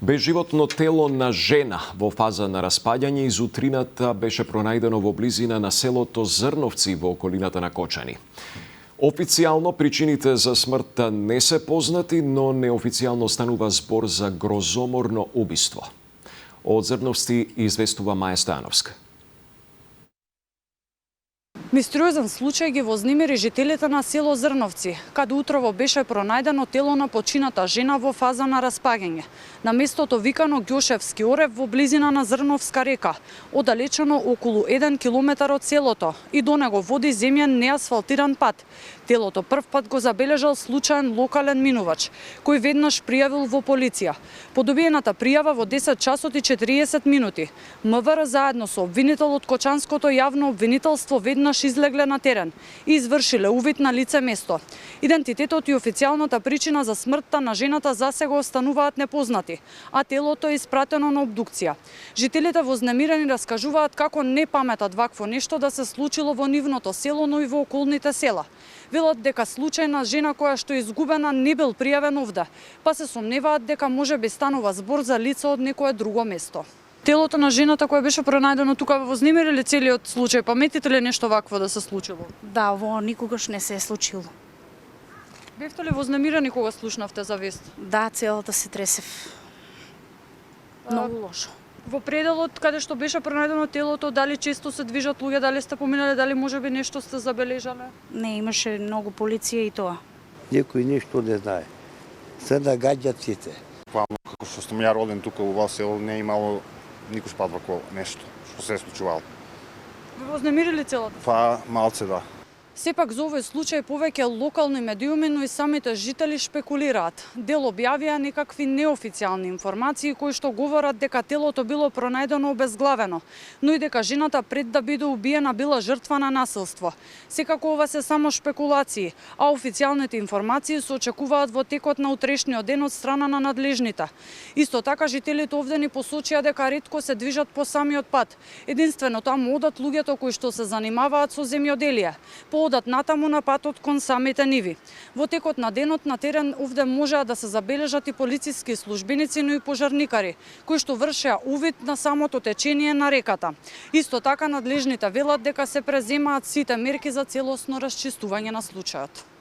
Безживотно тело на жена во фаза на распаѓање из утрината беше пронајдено во близина на селото Зрновци во околината на Кочани. Официјално причините за смртта не се познати, но неофицијално станува збор за грозоморно убиство. Од Зрновци известува Маја Стојановска. Мистериозен случај ги вознемири жителите на село Зрновци, каде утрово беше пронајдено тело на почината жена во фаза на распаѓање. На местото викано Ѓошевски орев во близина на Зрновска река, оддалечено околу 1 километар од селото, и до него води земјен неасфалтиран пат. Телото прв пат го забележал случаен локален минувач, кој веднаш пријавил во полиција. По добиената пријава во 10 часот и 40 минути, МВР заедно со обвинител од Кочанското јавно обвинителство веднаш излегле на терен и извршиле увид на лице место. Идентитетот и официјалната причина за смртта на жената засега остануваат непознати, а телото е испратено на обдукција. Жителите вознемирени раскажуваат како не паметат вакво нешто да се случило во нивното село, но и во околните села. Велат дека случајна жена која што е изгубена не бил пријавен овде, па се сомневаат дека можеби станува збор за лице од некое друго место. Телото на жената која беше пронајдено тука вознемири ли целиот случај? Паметите ли нешто вакво да се случило? Да, ово никогаш не се е случило. Бевте ли вознемирени кога слушнавте за вест? Да, целата се тресев. Многу лошо. Во пределот каде што беше пронајдено телото, дали често се движат луѓе, дали сте поминале, дали можеби нешто сте забележале? Не, имаше многу полиција и тоа. Некој ништо не знае. Се нагаѓаат сите. Како што сум ја роден тука во село, не е имало никош пат вако нешто што се е случувало. Ви вознемирили целата? Па малце да. Сепак за овој случај повеќе локални медиуми, но и самите жители шпекулираат. Дел објавија некакви неофицијални информации кои што говорат дека телото било пронајдено обезглавено, но и дека жената пред да биде убиена била жртва на насилство. Секако ова се само шпекулации, а официјалните информации се очекуваат во текот на утрешниот ден од страна на надлежните. Исто така жителите овде ни посочија дека ретко се движат по самиот пат. Единствено таму одат луѓето кои што се занимаваат со земјоделие. Одат натаму на патот кон самите ниви. Во текот на денот на терен овде можеа да се забележат и полициски службеници, но и пожарникари, кои што вршеа увид на самото течение на реката. Исто така надлежните велат дека се преземаат сите мерки за целосно расчистување на случајот.